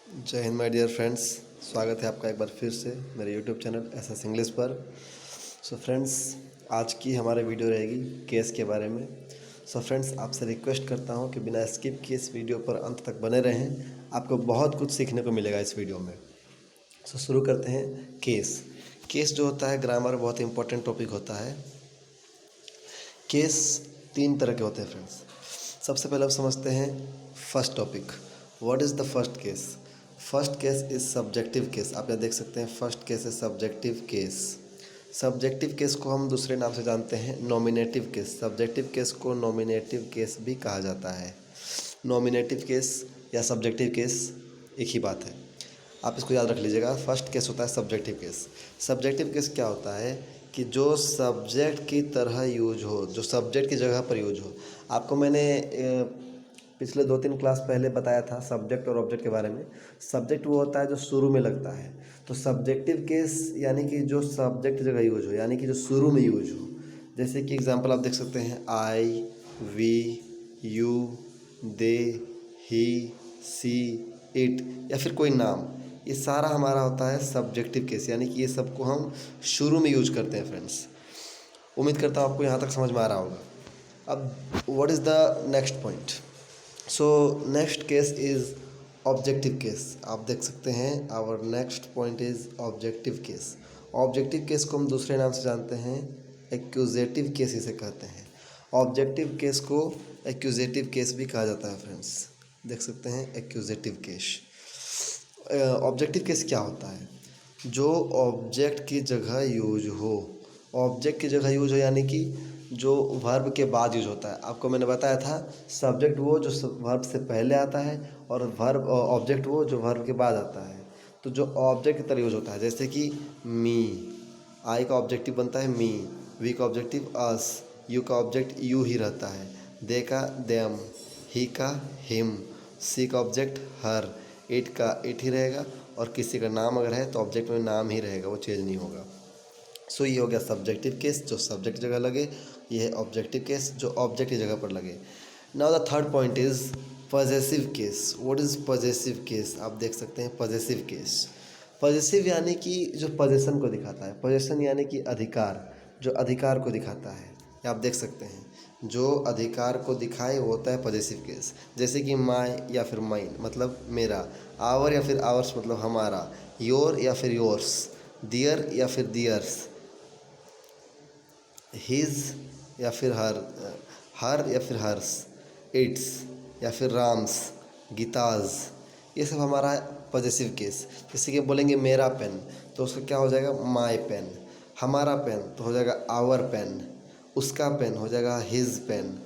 जय Hind my dear friends. स्वागत है आपका एक बार फिर से मेरे यूट्यूब चैनल एसएस इंग्लिश पर। सो फ्रेंड्स, आज की हमारी वीडियो रहेगी केस के बारे में। सो फ्रेंड्स, आपसे रिक्वेस्ट करता हूं कि बिना स्किप किए इस वीडियो पर अंत तक बने रहें। आपको बहुत कुछ सीखने को मिलेगा इस वीडियो में। सो शुरू करते हैं। केस केस जो होता है ग्रामर बहुत इंपॉर्टेंट टॉपिक होता है। केस 3 तरह के होते हैं फ्रेंड्स। सबसे पहले आप समझते हैं first topic. What is the first case? First case is subjective case. आप यहाँ देख सकते हैं फर्स्ट केस है सब्जेक्टिव केस। सब्जेक्टिव केस को हम दूसरे नाम से जानते हैं नॉमिनेटिव केस। सब्जेक्टिव केस को नॉमिनेटिव केस भी कहा जाता है। नॉमिनेटिव केस या सब्जेक्टिव केस एक ही बात है, आप इसको याद रख लीजिएगा। फर्स्ट केस होता है सब्जेक्टिव केस। सब्जेक्टिव केस क्या होता है कि जो सब्जेक्ट की तरह यूज हो, जो सब्जेक्ट की जगह पर यूज हो। आपको मैंने पिछले 2-3 क्लास पहले बताया था सब्जेक्ट और ऑब्जेक्ट के बारे में। सब्जेक्ट वो होता है जो शुरू में लगता है, तो सब्जेक्टिव केस यानी कि जो सब्जेक्ट की जगह यूज हो, यानी कि जो शुरू में यूज हो। जैसे कि एग्जांपल आप देख सकते हैं I, we, you, they, he, she, it या फिर कोई नाम। ये सारा हमारा होता है सब्जेक्टिव केस, यानी कि ये सबको हम शुरू में यूज करते हैं फ्रेंड्स। उम्मीद करता हूँ आपको यहाँ तक समझ में आ रहा होगा। अब what is the next point? So next case is objective case. आप देख सकते हैं our next point is objective case. Objective case को हम दूसरे नाम से जानते हैं एक्यूजेटिव केस इसे कहते हैं। ऑब्जेक्टिव केस को एक्यूजेटिव केस भी कहा जाता है फ्रेंड्स। देख सकते हैं एक्यूजेटिव केस। ऑब्जेक्टिव केस क्या होता है? जो ऑब्जेक्ट की जगह यूज हो। ऑब्जेक्ट की जगह यूज हो यानी कि जो वर्ब के बाद यूज होता है। आपको मैंने बताया था सब्जेक्ट वो जो वर्ब से पहले आता है और वर्ब ऑब्जेक्ट वो जो वर्ब के बाद आता है। तो जो ऑब्जेक्ट की तरह यूज होता है, जैसे कि मी, आई का ऑब्जेक्टिव बनता है मी, वी का ऑब्जेक्टिव अस, यू का ऑब्जेक्ट यू ही रहता है, दे का देम, ही का हिम, सी का ऑब्जेक्ट हर, इट का इट ही रहेगा और किसी का नाम अगर है तो ऑब्जेक्ट में नाम ही रहेगा, वो चेंज नहीं होगा। सो ये हो गया सब्जेक्टिव केस जो सब्जेक्ट की जगह लगे। ये है ऑब्जेक्टिव केस जो ऑब्जेक्ट की जगह पर लगे। Now the third point is possessive case. What is possessive case? आप देख सकते हैं पॉजेसिव केस। पॉजेसिव यानी कि जो पोजेशन को दिखाता है। पोजेशन यानी कि अधिकार, जो अधिकार को दिखाता है। आप देख सकते हैं जो अधिकार को दिखाए वो होता है पॉजेसिव केस। जैसे कि माय या फिर माइन मतलब मेरा, आवर या फिर आवर्स मतलब हमारा, योर या फिर योर्स, दियर या फिर दियर्स, हिज या फिर हर या फिर हर्स, इट्स या फिर राम्स, गीताज। ये सब हमारा है पॉजेसिव केस। जैसे कि बोलेंगे मेरा पेन तो उसका क्या हो जाएगा माय पेन, हमारा पेन तो हो जाएगा आवर पेन, उसका पेन हो जाएगा हिज पेन।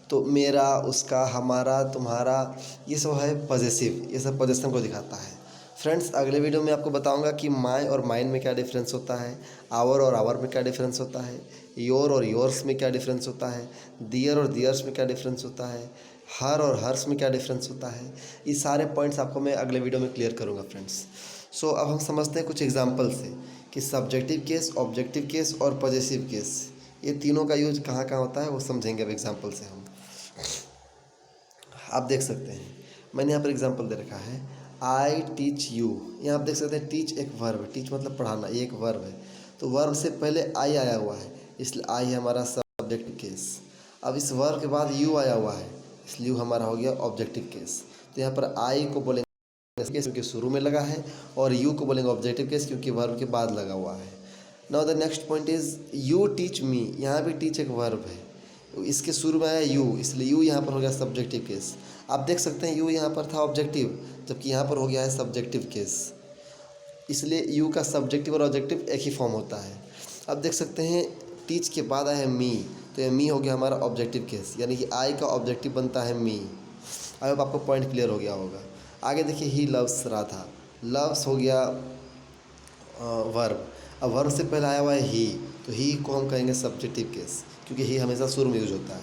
तो मेरा, उसका, हमारा, तुम्हारा, ये सब है पॉजेसिव। ये सब पोजेशन को दिखाता है। फ्रेंड्स, अगले वीडियो में आपको बताऊंगा कि माय और माइन में क्या डिफरेंस होता है, आवर और आवर में क्या डिफरेंस होता है, योर और योर्स में क्या डिफरेंस होता है, दियर और दियर्स में क्या डिफरेंस होता है, हर और हर्स में क्या डिफरेंस होता है। ये सारे पॉइंट्स आपको मैं अगले वीडियो में क्लियर करूँगा फ्रेंड्स। सो अब हम समझते हैं कुछ एग्जाम्पल से कि सब्जेक्टिव केस, ऑब्जेक्टिव केस और पॉजेसिव केस ये तीनों का यूज कहाँ कहाँ होता है वो समझेंगे अब एग्जाम्पल से हम। आप देख सकते हैं मैंने यहाँ पर एग्जाम्पल दे रखा है आई टीच यू। यहाँ आप देख सकते हैं टीच एक वर्ब है, टीच मतलब पढ़ाना, ये एक वर्ब है। तो वर्ब से पहले आई आया हुआ है इसलिए आई है हमारा सब्जेक्टिव केस। अब इस वर्ब के बाद यू आया हुआ है इसलिए यू हमारा हो गया ऑब्जेक्टिव केस। तो यहाँ पर आई को बोलेंगे केस क्योंकि शुरू में लगा है और यू को बोलेंगे ऑब्जेक्टिव केस क्योंकि वर्ब के बाद लगा हुआ है। Now the next point is you teach me. यहाँ भी टीच एक वर्ब है, इसके शुरू में आया यू इसलिए यू यहाँ पर हो गया सब्जेक्टिव केस। आप देख सकते हैं यू यहाँ पर था ऑब्जेक्टिव जबकि यहाँ पर हो गया है सब्जेक्टिव केस, इसलिए यू का सब्जेक्टिव और ऑब्जेक्टिव एक ही फॉर्म होता है। अब देख सकते हैं टीच के बाद आया है मी, तो ये मी हो गया हमारा ऑब्जेक्टिव केस, यानी कि आई का ऑब्जेक्टिव बनता है मी। आई होप आपको पॉइंट क्लियर हो गया होगा। आगे देखिए ही लव्स राधा। लव्स हो गया वर्ब। अब वर्ब से पहले आया हुआ है ही, तो ही को हम कहेंगे सब्जेक्टिव केस क्योंकि ही हमेशा शुरू में यूज होता है।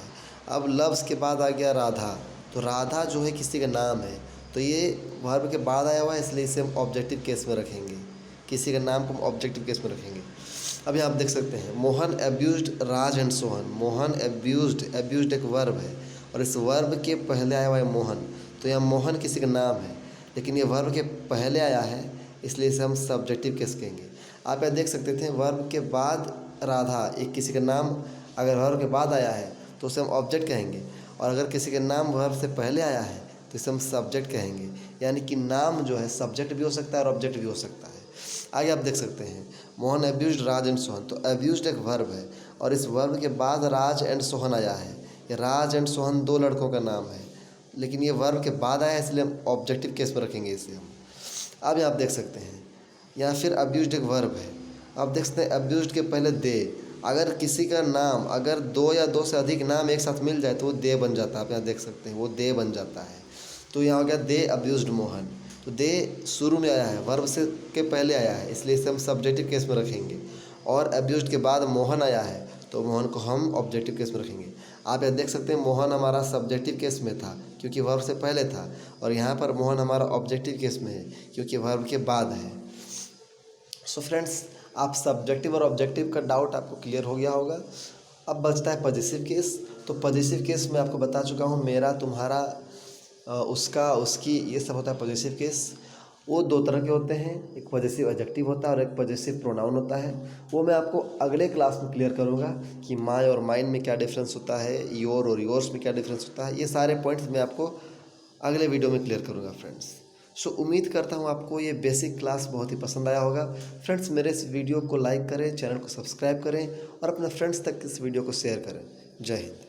अब लव्स के बाद आ गया राधा, तो राधा जो है किसी का नाम है तो ये वर्ब के बाद आया हुआ है इसलिए इसे हम ऑब्जेक्टिव केस में रखेंगे, किसी का नाम को हम ऑब्जेक्टिव केस में रखेंगे। अब यहाँ आप देख सकते हैं मोहन एब्यूज्ड राज एंड सोहन। मोहन एब्यूज्ड एक वर्ब है और इस वर्ब के पहले आया हुआ है मोहन, तो यहाँ मोहन किसी का नाम है लेकिन ये वर्ब के पहले आया है, इसलिए इसे हम सब्जेक्टिव केस कहेंगे। आप यहाँ देख सकते थे वर्ब के बाद राधा, एक किसी का नाम अगर वर्ब के बाद आया है तो उसे हम ऑब्जेक्ट कहेंगे, और अगर किसी का नाम वर्ब से पहले आया है तो इसे हम सब्जेक्ट कहेंगे। यानी कि नाम जो है सब्जेक्ट भी हो सकता है और ऑब्जेक्ट भी हो सकता है। आगे आप देख सकते हैं Mohan abused Raj and Sohan, तो अब्यूज्ड एक वर्ब है और इस वर्ब के बाद राज एंड सोहन आया है। ये राज एंड सोहन दो लड़कों का नाम है, लेकिन ये वर्ब के बाद आया है, इसलिए हम ऑब्जेक्टिव केस में रखेंगे इसे हम। अब यहाँ आप देख सकते हैं यहाँ फिर अब्यूज्ड एक वर्ब है। आप देख सकते हैं अब्यूज्ड के पहले दे, अगर किसी का नाम अगर दो या दो से अधिक नाम एक साथ मिल जाए तो वो दे बन जाता है। आप यहाँ देख सकते हैं वो दे बन जाता है। तो यहाँ हो गया दे अब्यूज्ड मोहन, तो दे शुरू में आया है, वर्ब से के पहले आया है, इसलिए इसे हम सब्जेक्टिव केस में रखेंगे। और अब्यूज्ड के बाद मोहन आया है तो मोहन को हम ऑब्जेक्टिव केस में रखेंगे। आप यहाँ देख सकते हैं मोहन हमारा सब्जेक्टिव केस में था क्योंकि वर्ब से पहले था, और यहाँ पर मोहन हमारा ऑब्जेक्टिव केस में है क्योंकि वर्ब के बाद है। सो फ्रेंड्स, आप सब्जेक्टिव और ऑब्जेक्टिव का डाउट आपको क्लियर हो गया होगा। अब बचता है पॉजिटिव केस। तो पॉजिटिव केस मैं आपको बता चुका हूँ, मेरा, तुम्हारा, उसका, उसकी, ये सब होता है पॉजिटिव केस। वो दो तरह के होते हैं, एक पॉजिटिव एडजेक्टिव होता है और एक पॉजिटिव प्रोनाउन होता है। वो मैं आपको अगले क्लास में क्लियर करूँगा कि माय और माइन में क्या डिफरेंस होता है, योर और योर्स में क्या डिफरेंस होता है। ये सारे पॉइंट्स मैं आपको अगले वीडियो में क्लियर करूँगा फ्रेंड्स। सो उम्मीद करता हूँ आपको ये बेसिक क्लास बहुत ही पसंद आया होगा। फ्रेंड्स, मेरे इस वीडियो को लाइक करें, चैनल को सब्सक्राइब करें और अपने फ्रेंड्स तक इस वीडियो को शेयर करें। जय हिंद।